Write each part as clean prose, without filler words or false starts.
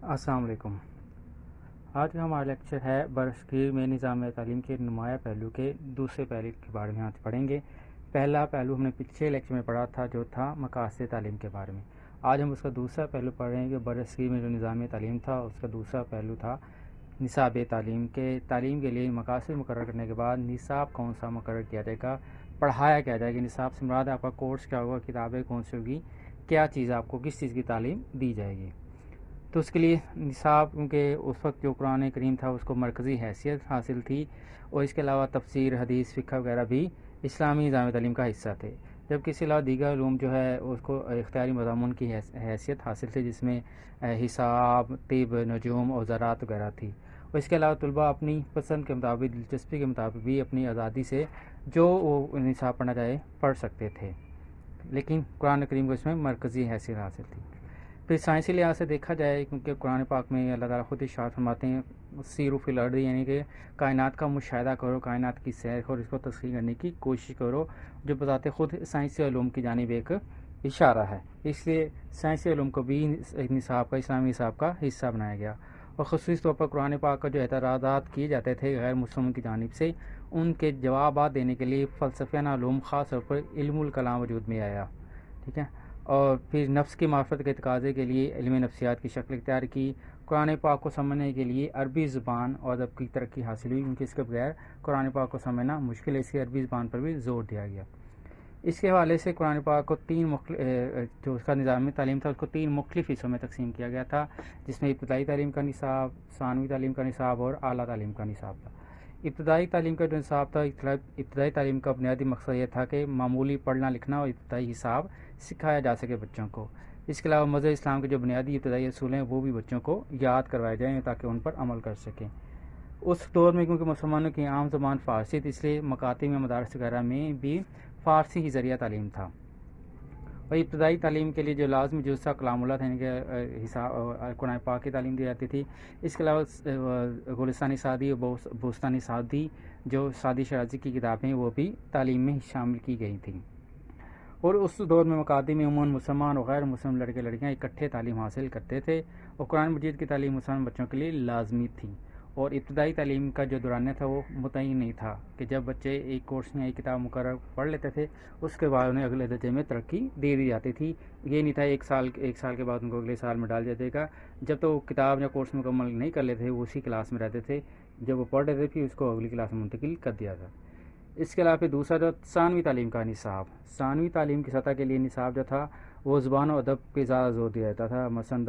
السلام علیکم۔ آج کا ہمارا لیکچر ہے برصغیر میں نظام تعلیم کے نمایاں پہلو کے دوسرے پہلو کے بارے میں آج پڑھیں گے۔ پہلا پہلو ہم نے پچھلے لیکچر میں پڑھا تھا جو تھا مقاصد تعلیم کے بارے میں۔ آج ہم اس کا دوسرا پہلو پڑھ رہے ہیں کہ برصغیر میں جو نظام تعلیم تھا اس کا دوسرا پہلو تھا نصاب تعلیم کے تعلیم کے لیے مقاصد مقرر کرنے کے بعد نصاب کون سا مقرر کیا جائے گا، پڑھایا کیا جائے گا۔ نصاب سے مراد آپ کا کورس کیا ہوگا، کتابیں کون سی ہوگی، کیا چیز آپ کو کس چیز کی تعلیم دی جائے گی۔ تو اس کے لیے نصاب کیونکہ اس وقت جو قرآن کریم تھا اس کو مرکزی حیثیت حاصل تھی، اور اس کے علاوہ تفسیر، حدیث، فقہ وغیرہ بھی اسلامی نظام تعلیم کا حصہ تھے، جبکہ اس کے علاوہ دیگر علوم جو ہے اس کو اختیاری مضامون کی حیثیت حاصل تھی، جس میں حساب، طب، نجوم اور زراعت وغیرہ تھی۔ اور اس کے علاوہ طلباء اپنی پسند کے مطابق، دلچسپی کے مطابق بھی اپنی آزادی سے جو وہ نصاب پڑھنا چاہے پڑھ سکتے تھے، لیکن قرآن کریم کو اس میں مرکزی حیثیت حاصل تھی۔ پھر سائنسی لحاظ سے دیکھا جائے، کیونکہ قرآن پاک میں اللہ تعالیٰ خود ارشاد فرماتے ہیں سیروا فی الارض، یعنی کہ کائنات کا مشاہدہ کرو، کائنات کی سیر کرو، اس کو تسخیر کرنے کی کوشش کرو، جو بذات خود سائنسی علوم کی جانب ایک اشارہ ہے۔ اس لیے سائنسی علوم کو بھی نصاب کا، اسلامی نصاب کا حصہ بنایا گیا، اور خصوصی طور پر قرآن پاک کا جو اعتراضات کیے جاتے تھے غیر مسلموں کی جانب سے، ان کے جوابات دینے کے لیے فلسفیانہ علوم، خاص طور پر علم الکلام وجود میں آیا، ٹھیک ہے۔ اور پھر نفس کی معرفت کے تقاضے کے لیے علم نفسیات کی شکل اختیار کی۔ قرآن پاک کو سمجھنے کے لیے عربی زبان اور ادب کی ترقی حاصل ہوئی، کیونکہ اس کے بغیر قرآن پاک کو سمجھنا مشکل ہے، اس لیے عربی زبان پر بھی زور دیا گیا۔ اس کے حوالے سے قرآن پاک کو جو اس کا نظام تعلیم تھا اس کو تین مختلف حصوں میں تقسیم کیا گیا تھا، جس میں ابتدائی تعلیم کا نصاب، ثانوی تعلیم کا نصاب اور اعلیٰ تعلیم کا نصاب تھا۔ ابتدائی تعلیم کا جو نصاب تھا، ابتدائی تعلیم کا بنیادی مقصد یہ تھا کہ معمولی پڑھنا لکھنا اور ابتدائی حساب سکھایا جا سکے بچوں کو۔ اس کے علاوہ مذہب اسلام کے جو بنیادی ابتدائی اصول ہیں وہ بھی بچوں کو یاد کروائے جائیں تاکہ ان پر عمل کر سکیں۔ اس دور میں کیونکہ مسلمانوں کی عام زبان فارسی تھی، اس لیے مکاتب میں، مدارس وغیرہ میں بھی فارسی ہی ذریعہ تعلیم تھا۔ اور ابتدائی تعلیم کے لیے جو لازمی جزء کلام اللہ تھا، یعنی کہ قرآن پاک کی تعلیم دی جاتی تھی۔ اس کے علاوہ گلستانی سعدی اور بوستانی سعدی جو سعدی شرازی کی کتابیں وہ بھی تعلیم میں شامل کی گئی تھیں۔ اور اس دور میں مکاتب میں عموماً مسلمان اور غیر مسلم لڑکے لڑکیاں اکٹھے تعلیم حاصل کرتے تھے، اور قرآن مجید کی تعلیم مسلمان بچوں کے لیے لازمی تھی۔ اور ابتدائی تعلیم کا جو دورانیہ تھا وہ متعین نہیں تھا کہ جب بچے ایک کورس میں ایک کتاب مقرر پڑھ لیتے تھے اس کے بعد انہیں اگلے درجے میں ترقی دے دی جاتی تھی۔ یہ نہیں تھا ایک سال کے بعد ان کو اگلے سال میں ڈال دیا جائے گا، جب تو وہ کتاب یا کورس مکمل نہیں کر لیتے تھے وہ اسی کلاس میں رہتے تھے، جب وہ پڑھ رہتے تھے اس کو اگلی کلاس میں منتقل کر دیا تھا۔ اس کے علاوہ پھر دوسرا جو ثانوی تعلیم کا نصاب، ثانوی تعلیم کی سطح کے لیے نصاب جو تھا وہ زبان و ادب پہ زیادہ زور دیا جاتا تھا، مثلاً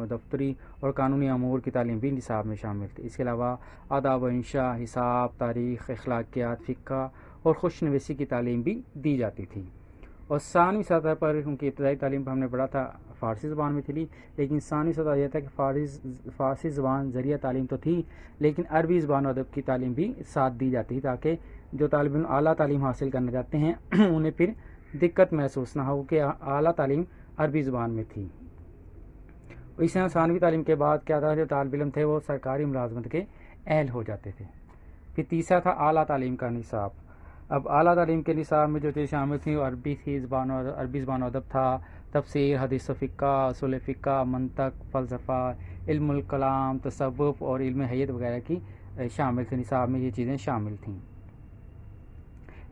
دفتری اور قانونی امور کی تعلیم بھی نصاب میں شامل تھی۔ اس کے علاوہ آداب و انشاء، حساب، تاریخ، اخلاقیات، فقہ اور خوش نویسی کی تعلیم بھی دی جاتی تھی۔ اور ثانوی سطح پر کیونکہ ابتدائی تعلیم پر ہم نے پڑھا تھا فارسی زبان میں تھی، لیکن ثانوی سطح یہ تھا کہ فارسی زبان ذریعہ تعلیم تو تھی، لیکن عربی زبان و ادب کی تعلیم بھی ساتھ دی جاتی تھی تاکہ جو طالب علم اعلیٰ تعلیم حاصل کرنا چاہتے ہیں انہیں پھر دقت محسوس نہ ہو کہ اعلیٰ تعلیم عربی زبان میں تھی۔ اس طرح ثانوی تعلیم کے بعد کیا تھا، جو طالب علم تھے وہ سرکاری ملازمت کے اہل ہو جاتے تھے۔ پھر تیسرا تھا اعلیٰ تعلیم کا نصاب۔ اب اعلیٰ تعلیم کے نصاب میں جو چیز شامل تھیں وہ عربی تھی، عربی زبان و ادب تھا، تفسیر، حدیث و فقہ، اصول فقہ، منطق، فلسفہ، علم الکلام، تصوف اور علم حیت وغیرہ کی شامل تھے۔ نصاب میں یہ چیزیں شامل تھیں۔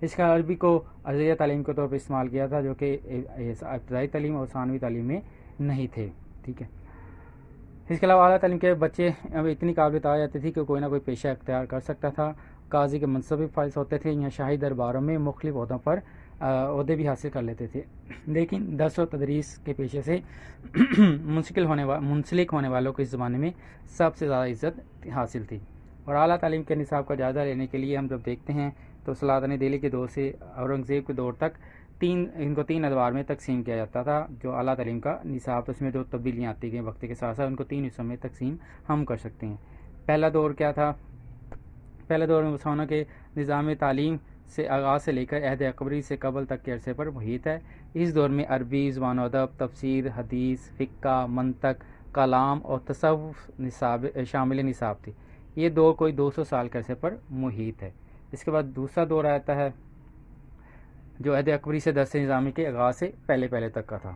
اس کا عربی کو ذریعہ تعلیم کے طور پر استعمال کیا تھا، جو کہ ابتدائی تعلیم اور ثانوی تعلیم میں نہیں تھے، ٹھیک ہے۔ اس کے علاوہ اعلیٰ تعلیم کے بچے اب اتنی قابلیت آ جاتی تھی کہ کوئی نہ کوئی پیشہ اختیار کر سکتا تھا، قاضی کے منصب بھی فائز ہوتے تھے یا شاہی درباروں میں مختلف عہدوں پر عہدے بھی حاصل کر لیتے تھے، لیکن درس و تدریس کے پیشے سے منسلک ہونے والوں کو اس زمانے میں سب سے زیادہ عزت حاصل تھی۔ اور اعلیٰ تعلیم کے نصاب کا جائزہ لینے کے لیے ہم جب دیکھتے ہیں تو سلاطین دہلی کے دور سے اورنگزیب کے دور تک ان کو تین ادوار میں تقسیم کیا جاتا تھا۔ جو اعلیٰ تعلیم کا نصاب اس میں جو تبدیلیاں آتی گئیں وقت کے ساتھ ساتھ ان کو تین حصوں میں تقسیم ہم کر سکتے ہیں۔ پہلا دور کیا تھا؟ پہلے دور میں مسلمانوں کے نظام تعلیم سے آغاز سے لے کر عہد اکبری سے قبل تک کے عرصے پر محیط ہے۔ اس دور میں عربی زبان و ادب، تفسیر، حدیث، فقہ، منطق، کلام اور تصوف شامل نصاب تھی۔ یہ دور کوئی 200 سال کے عرصے پر محیط ہے۔ اس کے بعد دوسرا دور آتا ہے جو عہد اکبری سے درس نظامی کے آغاز سے پہلے تک کا تھا۔